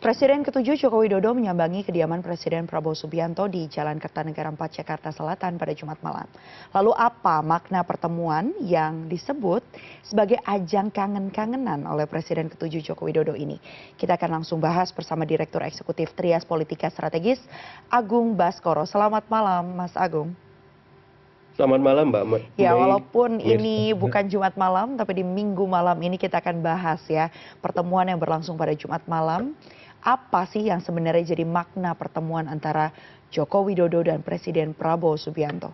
Presiden ke-7 Joko Widodo menyambangi kediaman Presiden Prabowo Subianto di Jalan Kertanegara 4, Jakarta Selatan pada Jumat malam. Lalu apa makna pertemuan yang disebut sebagai ajang kangen-kangenan oleh Presiden ke-7 Joko Widodo ini? Kita akan langsung bahas bersama Direktur Eksekutif Trias Politika Strategis, Agung Baskoro. Selamat malam, Mas Agung. Selamat malam Mbak Mei. Ya, walaupun ini bukan Jumat malam, tapi di Minggu malam ini kita akan bahas ya pertemuan yang berlangsung pada Jumat malam. Apa sih yang sebenarnya jadi makna pertemuan antara Joko Widodo dan Presiden Prabowo Subianto?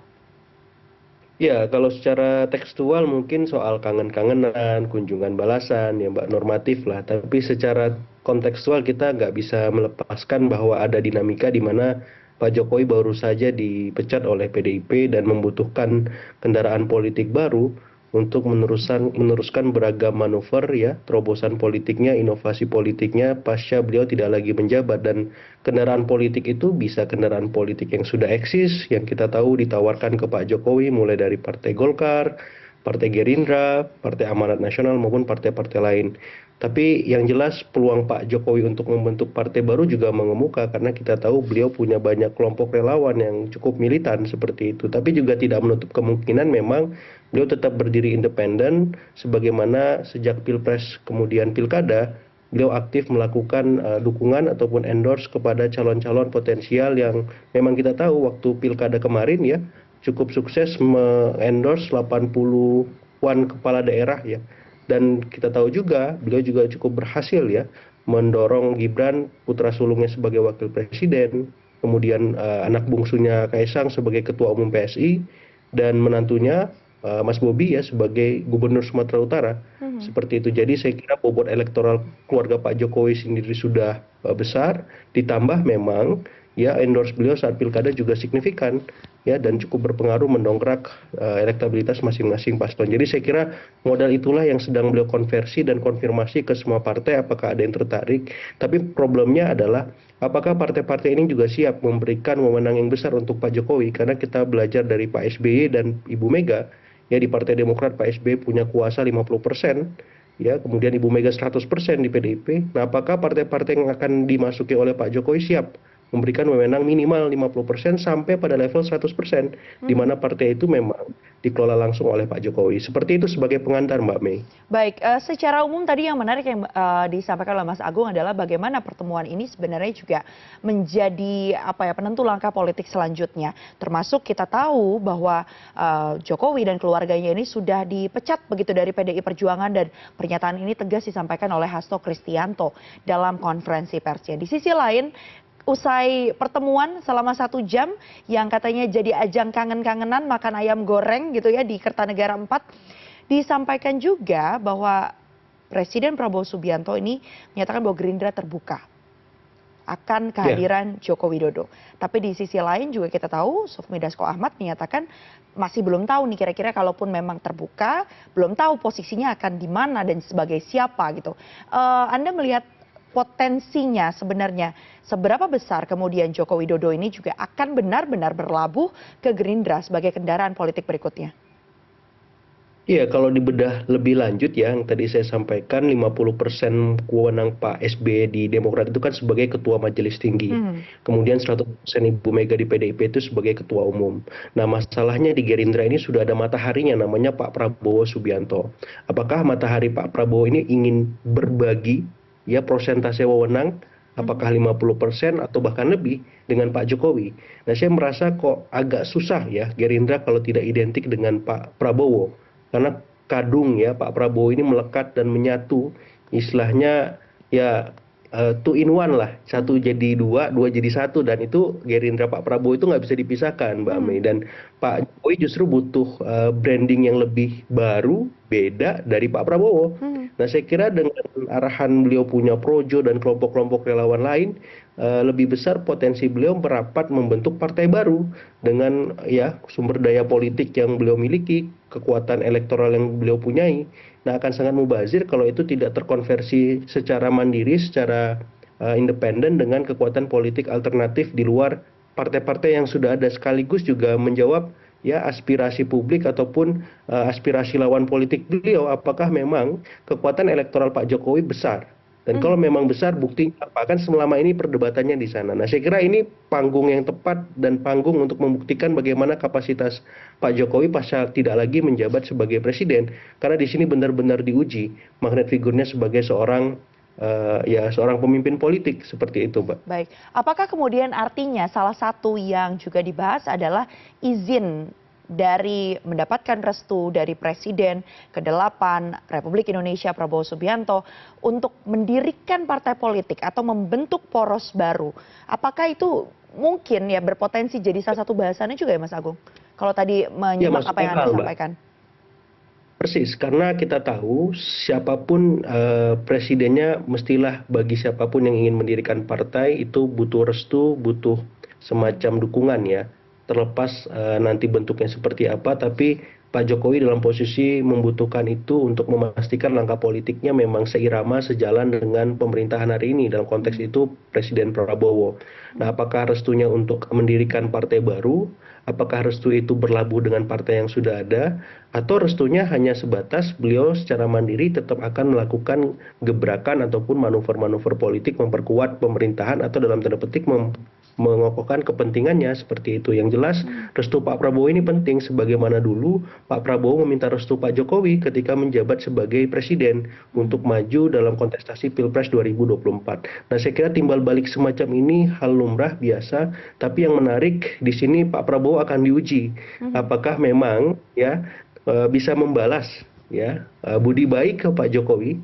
Ya, kalau secara tekstual mungkin soal kangen-kangenan, kunjungan balasan, ya Mbak, normatif lah. Tapi secara kontekstual kita nggak bisa melepaskan bahwa ada dinamika di mana Pak Jokowi baru saja dipecat oleh PDIP dan membutuhkan kendaraan politik baru untuk meneruskan beragam manuver ya, terobosan politiknya, inovasi politiknya pasca beliau tidak lagi menjabat. Dan kendaraan politik itu bisa kendaraan politik yang sudah eksis, yang kita tahu ditawarkan ke Pak Jokowi mulai dari Partai Golkar, Partai Gerindra, Partai Amanat Nasional maupun partai-partai lain. Tapi yang jelas peluang Pak Jokowi untuk membentuk partai baru juga mengemuka karena kita tahu beliau punya banyak kelompok relawan yang cukup militan seperti itu. Tapi juga tidak menutup kemungkinan memang beliau tetap berdiri independen sebagaimana sejak Pilpres kemudian Pilkada beliau aktif melakukan dukungan ataupun endorse kepada calon-calon potensial yang memang kita tahu waktu Pilkada kemarin ya cukup sukses me-endorse 80-an kepala daerah ya. Dan kita tahu juga beliau juga cukup berhasil ya mendorong Gibran putra sulungnya sebagai wakil presiden, kemudian anak bungsunya Kaisang sebagai ketua umum PSI dan menantunya Mas Bobi ya sebagai gubernur Sumatera Utara. Seperti itu. Jadi saya kira bobot elektoral keluarga Pak Jokowi sendiri sudah besar, ditambah memang ya endorse beliau saat pilkada juga signifikan ya dan cukup berpengaruh mendongkrak elektabilitas masing-masing paslon. Jadi saya kira modal itulah yang sedang beliau konversi dan konfirmasi ke semua partai apakah ada yang tertarik. Tapi problemnya adalah apakah partai-partai ini juga siap memberikan wewenang yang besar untuk Pak Jokowi, karena kita belajar dari Pak SBY dan Ibu Mega ya, di Partai Demokrat Pak SBY punya kuasa 50%. Ya, kemudian Ibu Mega 100% di PDIP. Nah, apakah partai-partai yang akan dimasuki oleh Pak Jokowi siap memberikan wewenang minimal 50% sampai pada level 100%, di mana partai itu memang dikelola langsung oleh Pak Jokowi. Seperti itu sebagai pengantar, Mbak Mei. Baik, secara umum tadi yang menarik yang disampaikan oleh Mas Agung adalah bagaimana pertemuan ini sebenarnya juga menjadi penentu langkah politik selanjutnya. Termasuk kita tahu bahwa Jokowi dan keluarganya ini sudah dipecat begitu dari PDI Perjuangan, dan pernyataan ini tegas disampaikan oleh Hasto Kristianto dalam konferensi persnya. Di sisi lain, usai pertemuan selama 1 jam yang katanya jadi ajang kangen-kangenan makan ayam goreng gitu ya di Kertanegara 4, disampaikan juga bahwa Presiden Prabowo Subianto ini menyatakan bahwa Gerindra terbuka akan kehadiran Joko Widodo. Tapi di sisi lain juga kita tahu Sufmi Dasko Ahmad menyatakan masih belum tahu nih kira-kira kalaupun memang terbuka, belum tahu posisinya akan di mana dan sebagai siapa gitu. Anda melihat potensinya sebenarnya seberapa besar kemudian Joko Widodo ini juga akan benar-benar berlabuh ke Gerindra sebagai kendaraan politik berikutnya? Iya, kalau dibedah lebih lanjut ya, yang tadi saya sampaikan 50% wewenang Pak SBY di Demokrat itu kan sebagai Ketua Majelis Tinggi. Kemudian 100% Ibu Mega di PDIP itu sebagai Ketua Umum. Nah, masalahnya di Gerindra ini sudah ada mataharinya namanya Pak Prabowo Subianto. Apakah matahari Pak Prabowo ini ingin berbagi ya persentase wewenang, apakah 50% atau bahkan lebih dengan Pak Jokowi? Nah, saya merasa kok agak susah ya Gerindra kalau tidak identik dengan Pak Prabowo. Karena kadung ya Pak Prabowo ini melekat dan menyatu, istilahnya ya 2 in 1 lah, 1 jadi 2, 2 jadi 1, dan itu Gerindra Pak Prabowo itu nggak bisa dipisahkan, Mbak Mei. Dan Pak Jokowi justru butuh branding yang lebih baru, beda dari Pak Prabowo. Nah, saya kira dengan arahan beliau punya projo dan kelompok-kelompok relawan lain, lebih besar potensi beliau merapat membentuk partai baru dengan ya sumber daya politik yang beliau miliki, kekuatan elektoral yang beliau punyai. Nah, akan sangat mubazir kalau itu tidak terkonversi secara mandiri, secara independen dengan kekuatan politik alternatif di luar partai-partai yang sudah ada, sekaligus juga menjawab ya aspirasi publik ataupun aspirasi lawan politik beliau. Apakah memang kekuatan elektoral Pak Jokowi besar Dan kalau memang besar, buktinya apa? Kan selama ini perdebatannya di sana. Nah, saya kira ini panggung yang tepat dan panggung untuk membuktikan bagaimana kapasitas Pak Jokowi pasca tidak lagi menjabat sebagai presiden. Karena di sini benar-benar diuji magnet figurnya sebagai seorang seorang pemimpin politik seperti itu, Mbak. Baik, apakah kemudian artinya salah satu yang juga dibahas adalah izin dari mendapatkan restu dari Presiden ke-8 Republik Indonesia Prabowo Subianto untuk mendirikan partai politik atau membentuk poros baru? Apakah itu mungkin ya berpotensi jadi salah satu bahasannya juga ya Mas Agung? Kalau tadi Ya, menyimak masuk apa yang Anda akal, Mbak. sampaikan. Persis, karena kita tahu siapapun presidennya, mestilah bagi siapapun yang ingin mendirikan partai itu butuh restu, butuh semacam dukungan ya. Terlepas nanti bentuknya seperti apa, tapi Pak Jokowi dalam posisi membutuhkan itu untuk memastikan langkah politiknya memang seirama, sejalan dengan pemerintahan hari ini. Dalam konteks itu Presiden Prabowo. Nah, apakah restunya untuk mendirikan partai baru? Apakah restu itu berlabuh dengan partai yang sudah ada? Atau restunya hanya sebatas beliau secara mandiri tetap akan melakukan gebrakan ataupun manuver-manuver politik memperkuat pemerintahan atau dalam tanda petik mengokohkan kepentingannya seperti itu. Yang jelas restu Pak Prabowo ini penting, sebagaimana dulu Pak Prabowo meminta restu Pak Jokowi ketika menjabat sebagai presiden untuk maju dalam kontestasi Pilpres 2024. Nah, saya kira timbal balik semacam ini hal lumrah biasa, tapi yang menarik di sini Pak Prabowo akan diuji apakah memang ya bisa membalas ya budi baik ke Pak Jokowi,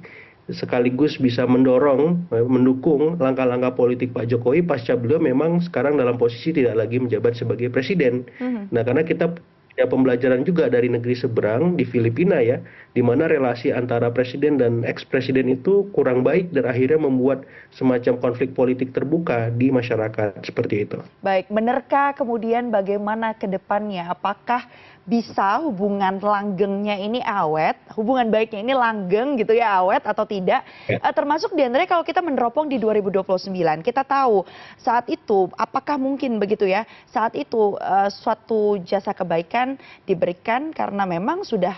sekaligus bisa mendukung langkah-langkah politik Pak Jokowi pasca beliau memang sekarang dalam posisi tidak lagi menjabat sebagai presiden. Nah, karena kita punya pembelajaran juga dari negeri seberang di Filipina ya, di mana relasi antara presiden dan eks-presiden itu kurang baik dan akhirnya membuat semacam konflik politik terbuka di masyarakat seperti itu. Baik, menerka kemudian bagaimana ke depannya? Apakah bisa hubungan langgengnya ini awet, hubungan baiknya ini langgeng gitu ya, awet atau tidak? Ya. Termasuk diantaranya kalau kita meneropong di 2029, kita tahu saat itu apakah mungkin begitu ya, saat itu suatu jasa kebaikan diberikan karena memang sudah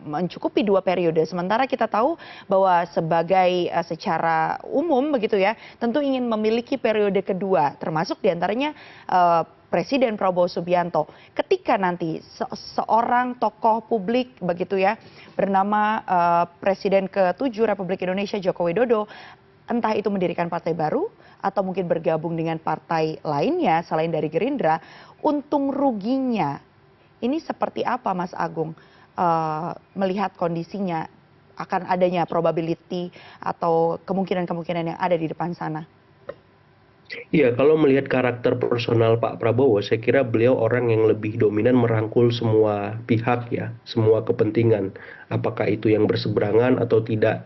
mencukupi 2 periode. Sementara kita tahu bahwa sebagai secara umum begitu ya, tentu ingin memiliki periode kedua, termasuk diantaranya Presiden Prabowo Subianto. Ketika nanti seorang tokoh publik begitu ya, bernama Presiden ke-7 Republik Indonesia Joko Widodo, entah itu mendirikan partai baru atau mungkin bergabung dengan partai lainnya selain dari Gerindra, untung ruginya ini seperti apa Mas Agung? Melihat kondisinya akan adanya probability atau kemungkinan-kemungkinan yang ada di depan sana. Iya, kalau melihat karakter personal Pak Prabowo, saya kira beliau orang yang lebih dominan merangkul semua pihak ya, semua kepentingan, apakah itu yang berseberangan atau tidak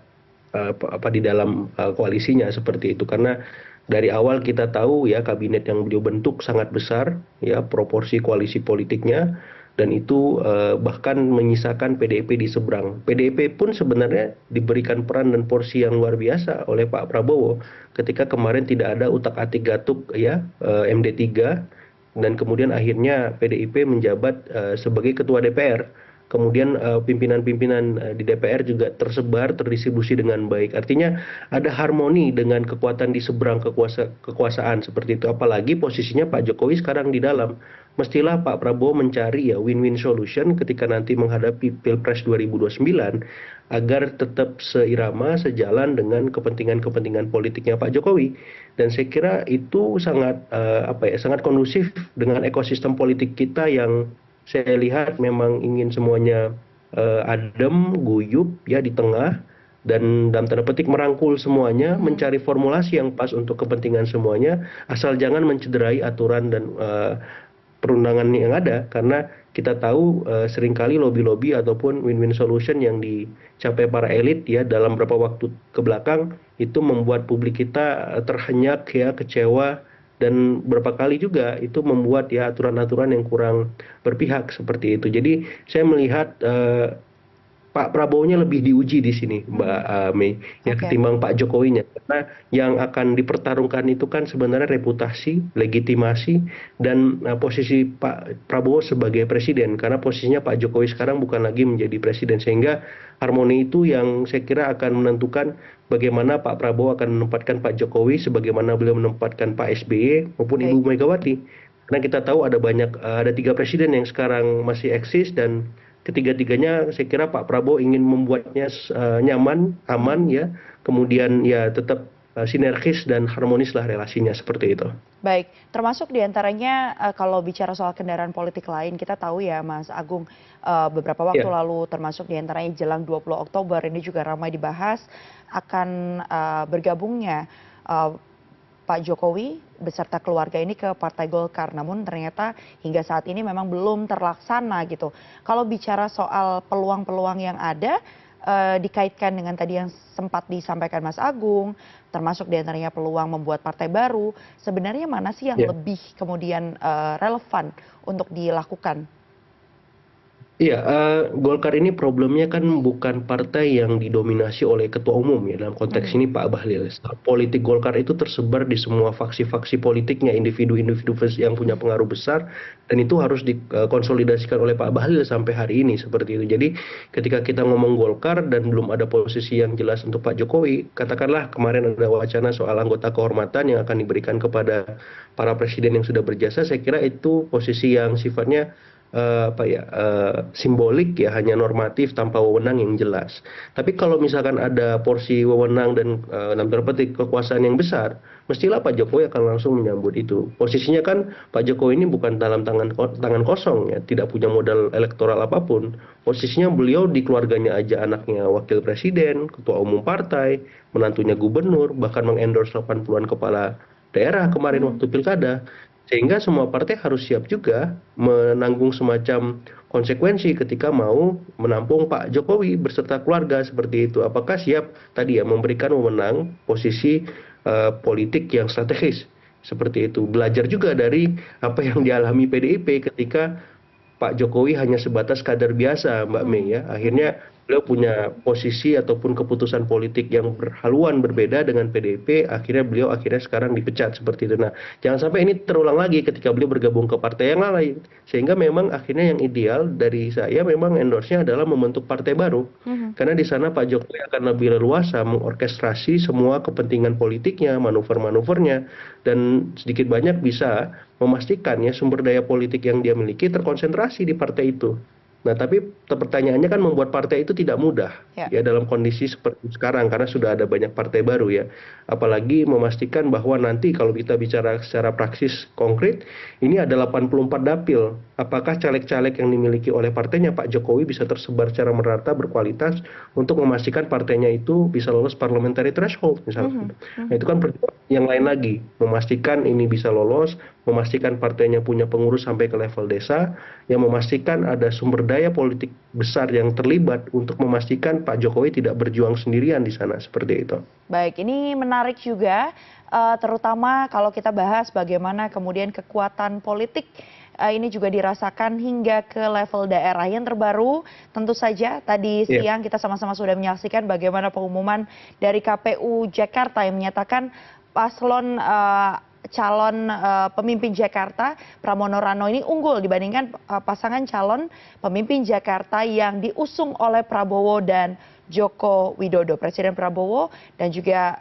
di dalam koalisinya seperti itu. Karena dari awal kita tahu ya kabinet yang beliau bentuk sangat besar ya proporsi koalisi politiknya, dan itu bahkan menyisakan PDIP di seberang. PDIP pun sebenarnya diberikan peran dan porsi yang luar biasa oleh Pak Prabowo ketika kemarin tidak ada utak-atik gatuk ya MD3, dan kemudian akhirnya PDIP menjabat sebagai ketua DPR. Kemudian pimpinan-pimpinan di DPR juga tersebar, terdistribusi dengan baik. Artinya ada harmoni dengan kekuatan di seberang kekuasaan seperti itu. Apalagi posisinya Pak Jokowi sekarang di dalam. Mestilah Pak Prabowo mencari ya win-win solution ketika nanti menghadapi Pilpres 2029 agar tetap seirama, sejalan dengan kepentingan-kepentingan politiknya Pak Jokowi. Dan saya kira itu sangat sangat kondusif dengan ekosistem politik kita yang saya lihat memang ingin semuanya adem, guyup ya di tengah, dan dalam tanda petik merangkul semuanya, mencari formulasi yang pas untuk kepentingan semuanya, asal jangan mencederai aturan dan perundangan yang ada, karena kita tahu seringkali lobby-lobby ataupun win-win solution yang dicapai para elit ya dalam beberapa waktu ke belakang itu membuat publik kita terhenyak ya, kecewa, dan beberapa kali juga itu membuat ya aturan-aturan yang kurang berpihak seperti itu. Jadi saya melihat Pak Prabowo-nya lebih diuji di sini, Mbak Mei, ya Oke. ketimbang Pak Jokowinya. Karena yang akan dipertarungkan itu kan sebenarnya reputasi, legitimasi, dan posisi Pak Prabowo sebagai presiden. Karena posisinya Pak Jokowi sekarang bukan lagi menjadi presiden, sehingga harmoni itu yang saya kira akan menentukan bagaimana Pak Prabowo akan menempatkan Pak Jokowi, sebagaimana beliau menempatkan Pak SBY maupun Ibu Baik. Megawati. Karena kita tahu ada 3 presiden yang sekarang masih eksis, dan ketiga-tiganya saya kira Pak Prabowo ingin membuatnya nyaman, aman ya, kemudian ya tetap sinergis dan harmonis lah relasinya seperti itu. Baik, termasuk diantaranya kalau bicara soal kendaraan politik lain, kita tahu ya Mas Agung, beberapa waktu Ya, lalu termasuk diantaranya jelang 20 Oktober ini juga ramai dibahas akan bergabungnya eh, Pak Jokowi beserta keluarga ini ke Partai Golkar. Namun ternyata hingga saat ini memang belum terlaksana gitu. Kalau bicara soal peluang-peluang yang ada, dikaitkan dengan tadi yang sempat disampaikan Mas Agung, termasuk diantaranya peluang membuat partai baru, sebenarnya mana sih yang ya. lebih kemudian relevan untuk dilakukan? Iya, Golkar ini problemnya kan bukan partai yang didominasi oleh ketua umum ya, dalam konteks Mhm. ini Pak Bahlil. Politik Golkar itu tersebar di semua faksi-faksi politiknya, individu-individu yang punya pengaruh besar, dan itu harus dikonsolidasikan oleh Pak Bahlil sampai hari ini seperti itu. Jadi ketika kita ngomong Golkar dan belum ada posisi yang jelas untuk Pak Jokowi, katakanlah kemarin ada wacana soal anggota kehormatan yang akan diberikan kepada para presiden yang sudah berjasa, saya kira itu posisi yang sifatnya simbolik ya, hanya normatif tanpa wewenang yang jelas. Tapi kalau misalkan ada porsi wewenang dan dalam tanda petik kekuasaan yang besar, mestilah Pak Jokowi akan langsung menyambut itu. Posisinya kan Pak Jokowi ini bukan dalam tangan kosong ya, tidak punya modal elektoral apapun. Posisinya beliau di keluarganya aja anaknya wakil presiden, ketua umum partai, menantunya gubernur, bahkan mengendorse 80-an kepala daerah kemarin Mhm. waktu pilkada. Sehingga semua partai harus siap juga menanggung semacam konsekuensi ketika mau menampung Pak Jokowi beserta keluarga seperti itu. Apakah siap tadi ya memberikan wewenang posisi politik yang strategis seperti itu. Belajar juga dari apa yang dialami PDIP ketika Pak Jokowi hanya sebatas kader biasa, Mbak Mei Mhm. ya. Mhm. Akhirnya beliau punya posisi ataupun keputusan politik yang berhaluan berbeda dengan PDIP. Akhirnya sekarang dipecat seperti itu. Nah, jangan sampai ini terulang lagi ketika beliau bergabung ke partai yang lain. Sehingga memang akhirnya yang ideal dari saya memang endorse-nya adalah membentuk partai baru. Mhm. Karena di sana Pak Jokowi akan lebih leluasa mengorkestrasi semua kepentingan politiknya, manuver-manuvernya, dan sedikit banyak bisa memastikan ya sumber daya politik yang dia miliki terkonsentrasi di partai itu. Nah, tapi pertanyaannya kan membuat partai itu tidak mudah Ya. ya dalam kondisi seperti sekarang karena sudah ada banyak partai baru ya. Apalagi memastikan bahwa nanti kalau kita bicara secara praksis konkret, ini ada 84 dapil. Apakah caleg-caleg yang dimiliki oleh partainya Pak Jokowi bisa tersebar secara merata berkualitas untuk memastikan partainya itu bisa lolos parliamentary threshold misalkan. Mhm. Nah, Mhm. itu kan perjuangan yang lain lagi, memastikan ini bisa lolos, memastikan partainya punya pengurus sampai ke level desa, yang memastikan ada sumber daya politik besar yang terlibat untuk memastikan Pak Jokowi tidak berjuang sendirian di sana seperti itu. Baik, ini menarik juga, terutama kalau kita bahas bagaimana kemudian kekuatan politik ini juga dirasakan hingga ke level daerah. Yang terbaru tentu saja tadi Iya, siang kita sama-sama sudah menyaksikan bagaimana pengumuman dari KPU Jakarta yang menyatakan paslon calon pemimpin Jakarta Pramono Rano ini unggul dibandingkan pasangan calon pemimpin Jakarta yang diusung oleh Prabowo dan Joko Widodo, Presiden Prabowo dan juga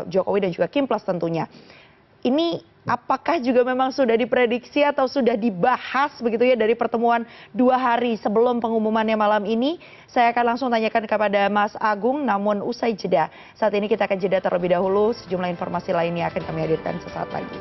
Jokowi dan juga Kimplas tentunya. Ini apakah juga memang sudah diprediksi atau sudah dibahas begitu ya dari pertemuan 2 hari sebelum pengumumannya malam ini? Saya akan langsung tanyakan kepada Mas Agung, namun usai jeda. Saat ini kita akan jeda terlebih dahulu, sejumlah informasi lainnya akan kami hadirkan sesaat lagi.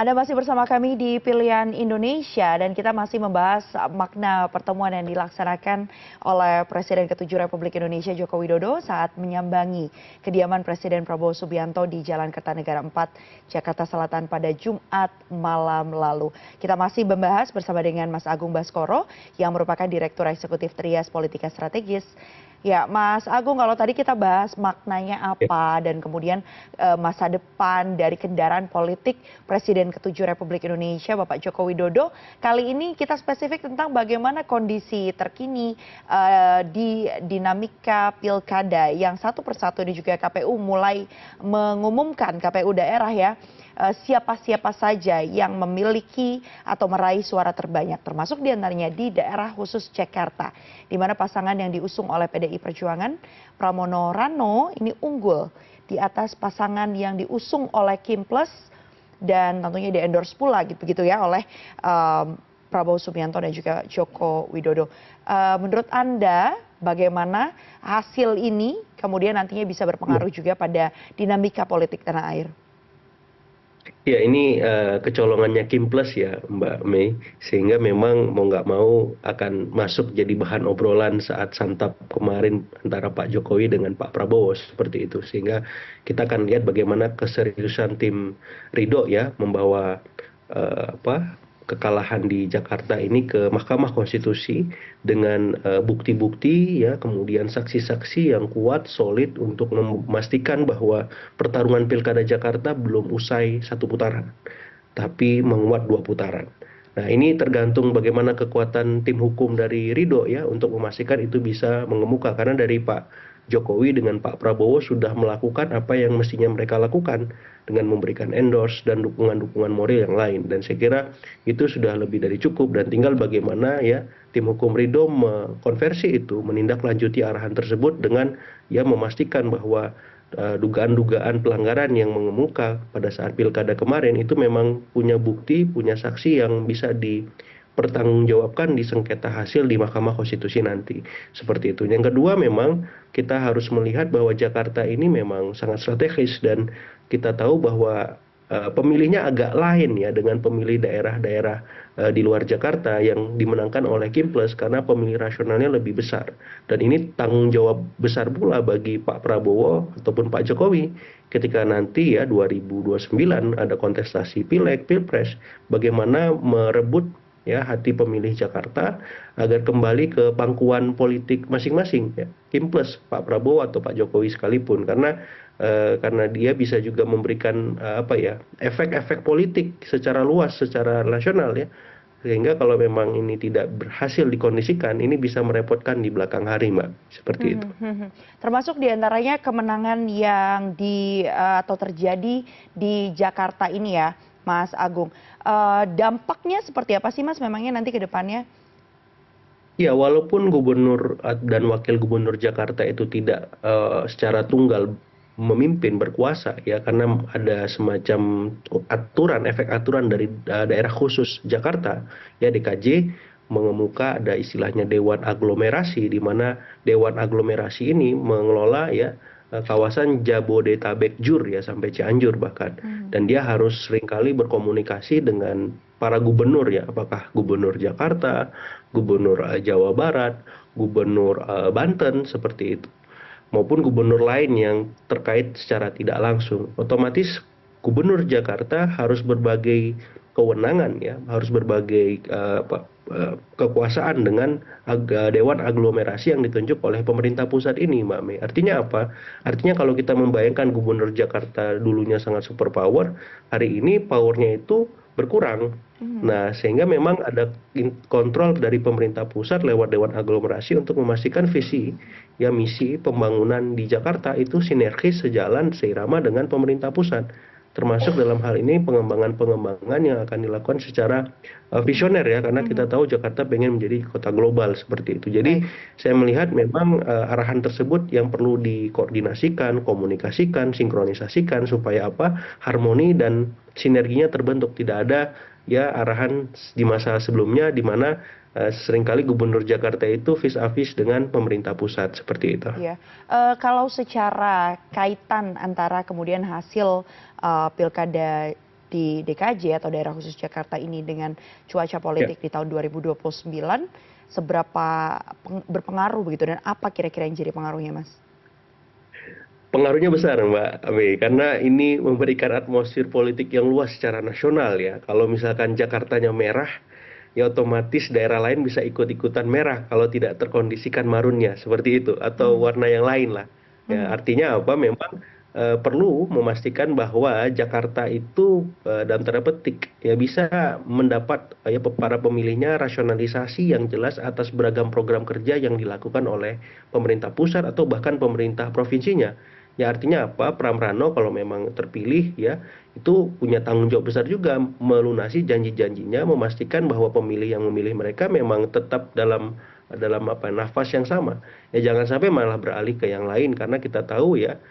Anda masih bersama kami di Pilihan Indonesia dan kita masih membahas makna pertemuan yang dilaksanakan oleh Presiden ke-7 Republik Indonesia Joko Widodo saat menyambangi kediaman Presiden Prabowo Subianto di Jalan Kertanegara 4, Jakarta Selatan pada Jumat malam lalu. Kita masih membahas bersama dengan Mas Agung Baskoro yang merupakan Direktur Eksekutif Trias Politika Strategis. Ya, Mas Agung, kalau tadi kita bahas maknanya apa dan kemudian masa depan dari kendaraan politik Presiden ke-7 Republik Indonesia Bapak Joko Widodo, kali ini kita spesifik tentang bagaimana kondisi terkini di dinamika pilkada yang satu persatu ini juga KPU mulai mengumumkan, KPU daerah ya, siapa-siapa saja yang memiliki atau meraih suara terbanyak, termasuk diantaranya di daerah khusus Jakarta, di mana pasangan yang diusung oleh PDI Perjuangan, Pramono Rano, ini unggul di atas pasangan yang diusung oleh Kim Plus dan tentunya di-endorse pula gitu ya oleh Prabowo Subianto dan juga Joko Widodo. Menurut Anda, bagaimana hasil ini kemudian nantinya bisa berpengaruh juga pada dinamika politik tanah air? Ya, ini kecolongannya Kim Plus ya, Mbak Mei, sehingga memang mau nggak mau akan masuk jadi bahan obrolan saat santap kemarin antara Pak Jokowi dengan Pak Prabowo seperti itu. Sehingga kita akan lihat bagaimana keseriusan tim Ridho ya membawa kekalahan di Jakarta ini ke Mahkamah Konstitusi dengan bukti-bukti ya, kemudian saksi-saksi yang kuat, solid untuk memastikan bahwa pertarungan Pilkada Jakarta belum usai satu putaran, tapi menguat dua putaran. Nah, ini tergantung bagaimana kekuatan tim hukum dari Ridho ya untuk memastikan itu bisa mengemuka, karena dari Pak Jokowi dengan Pak Prabowo sudah melakukan apa yang mestinya mereka lakukan dengan memberikan endorse dan dukungan-dukungan moral yang lain, dan saya kira itu sudah lebih dari cukup dan tinggal bagaimana ya tim hukum Ridho mengkonversi itu, menindaklanjuti arahan tersebut dengan ya memastikan bahwa dugaan-dugaan pelanggaran yang mengemuka pada saat pilkada kemarin itu memang punya bukti, punya saksi yang bisa dipertanggungjawabkan di sengketa hasil di Mahkamah Konstitusi nanti. Seperti itu. Yang kedua, memang kita harus melihat bahwa Jakarta ini memang sangat strategis dan kita tahu bahwa pemilihnya agak lain ya dengan pemilih daerah-daerah di luar Jakarta yang dimenangkan oleh Kim Plus, karena pemilih rasionalnya lebih besar. Dan ini tanggung jawab besar pula bagi Pak Prabowo ataupun Pak Jokowi ketika nanti ya 2029 ada kontestasi Pileg, Pilpres, bagaimana merebut ya hati pemilih Jakarta agar kembali ke pangkuan politik masing-masing ya, Kim Plus, Pak Prabowo atau Pak Jokowi sekalipun, karena dia bisa juga memberikan efek-efek politik secara luas, secara nasional ya, sehingga kalau memang ini tidak berhasil dikondisikan, ini bisa merepotkan di belakang hari, Mbak, seperti itu. Termasuk diantaranya kemenangan yang atau terjadi di Jakarta ini ya, Mas Agung. Dampaknya seperti apa sih Mas memangnya nanti ke depannya? Ya, walaupun gubernur dan wakil gubernur Jakarta itu tidak secara tunggal memimpin berkuasa ya, karena ada semacam aturan, efek aturan dari daerah khusus Jakarta ya, DKJ mengemuka ada istilahnya Dewan Aglomerasi, di mana Dewan Aglomerasi ini mengelola ya kawasan Jabodetabek Jur ya sampai Cianjur bahkan, dan dia harus seringkali berkomunikasi dengan para gubernur ya, apakah gubernur Jakarta, gubernur Jawa Barat, gubernur Banten seperti itu, maupun gubernur lain yang terkait secara tidak langsung. Otomatis gubernur Jakarta harus berbagai kewenangan ya, harus berbagai kekuasaan dengan Dewan Aglomerasi yang ditunjuk oleh pemerintah pusat ini, Mbak Mei. Artinya apa? Artinya kalau kita membayangkan gubernur Jakarta dulunya sangat superpower, hari ini powernya itu berkurang. Nah, sehingga memang ada kontrol dari pemerintah pusat lewat Dewan Aglomerasi untuk memastikan visi ya, misi pembangunan di Jakarta itu sinergis, sejalan, seirama dengan pemerintah pusat. Termasuk dalam hal ini pengembangan-pengembangan yang akan dilakukan secara visioner ya, karena kita tahu Jakarta pengen menjadi kota global seperti itu. Jadi saya melihat memang arahan tersebut yang perlu dikoordinasikan, komunikasikan, sinkronisasikan supaya harmoni dan sinerginya terbentuk. Tidak ada ya arahan di masa sebelumnya di mana seringkali gubernur Jakarta itu vis-a-vis dengan pemerintah pusat seperti itu. Ya, kalau secara kaitan antara kemudian hasil pilkada di DKJ atau daerah khusus Jakarta ini dengan cuaca politik di tahun 2029 seberapa berpengaruh begitu dan apa kira-kira yang jadi pengaruhnya, Mas? Pengaruhnya besar Mbak Ame, karena ini memberikan atmosfer politik yang luas secara nasional ya. Kalau misalkan Jakartanya merah, ya otomatis daerah lain bisa ikut-ikutan merah kalau tidak terkondisikan marunnya, seperti itu. Atau Hmm. warna yang lain lah. Ya, Hmm. artinya apa? Memang perlu memastikan bahwa Jakarta itu dalam tanda petik ya bisa mendapat ya para pemilihnya rasionalisasi yang jelas atas beragam program kerja yang dilakukan oleh pemerintah pusat atau bahkan pemerintah provinsinya. Ya artinya apa? Pram Rano kalau memang terpilih ya itu punya tanggung jawab besar juga melunasi janji-janjinya, memastikan bahwa pemilih yang memilih mereka memang tetap dalam dalam apa nafas yang sama. Ya jangan sampai malah beralih ke yang lain karena kita tahu ya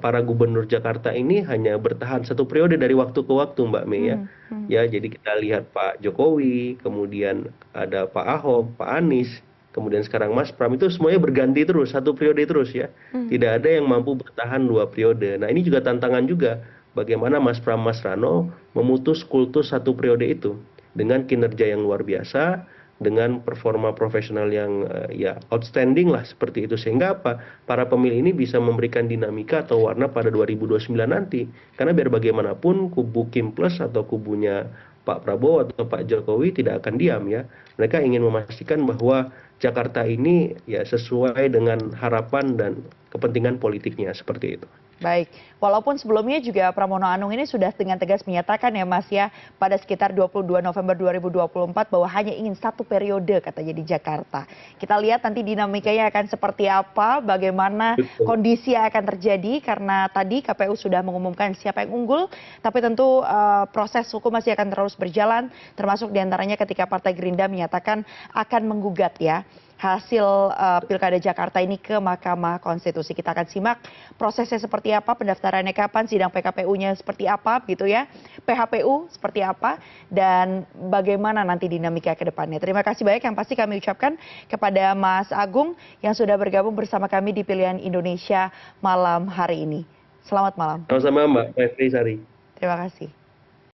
para gubernur Jakarta ini hanya bertahan satu periode dari waktu ke waktu Mbak Mei ya. Hmm. Hmm. Ya jadi kita lihat Pak Jokowi, kemudian ada Pak Ahok, Pak Anies, kemudian sekarang Mas Pram itu semuanya berganti terus, satu periode terus ya. Hmm. Tidak ada yang mampu bertahan dua periode. Nah ini juga tantangan juga bagaimana Mas Pram Mas Rano memutus kultus satu periode itu dengan kinerja yang luar biasa, dengan performa profesional yang ya outstanding lah seperti itu sehingga apa para pemilih ini bisa memberikan dinamika atau warna pada 2029 nanti karena biar bagaimanapun kubu Kim Plus atau kubunya Pak Prabowo atau Pak Jokowi tidak akan diam ya mereka ingin memastikan bahwa Jakarta ini ya sesuai dengan harapan dan kepentingan politiknya seperti itu. Baik, walaupun sebelumnya juga Pramono Anung ini sudah dengan tegas menyatakan ya Mas ya pada sekitar 22 November 2024 bahwa hanya ingin satu periode katanya di Jakarta. Kita lihat nanti dinamikanya akan seperti apa, bagaimana Betul. kondisi yang akan terjadi karena tadi KPU sudah mengumumkan siapa yang unggul, tapi tentu proses hukum masih akan terus berjalan, termasuk diantaranya ketika Partai Gerindra menyatakan akan menggugat ya hasil Pilkada Jakarta ini ke Mahkamah Konstitusi. Kita akan simak prosesnya seperti apa, pendaftarannya kapan, sidang PKPU-nya seperti apa, gitu ya, PHPU seperti apa, dan bagaimana nanti dinamika ke depannya. Terima kasih banyak yang pasti kami ucapkan kepada Mas Agung yang sudah bergabung bersama kami di Pilihan Indonesia malam hari ini. Selamat malam. Sama-sama Mbak Mevri Sari. Terima kasih.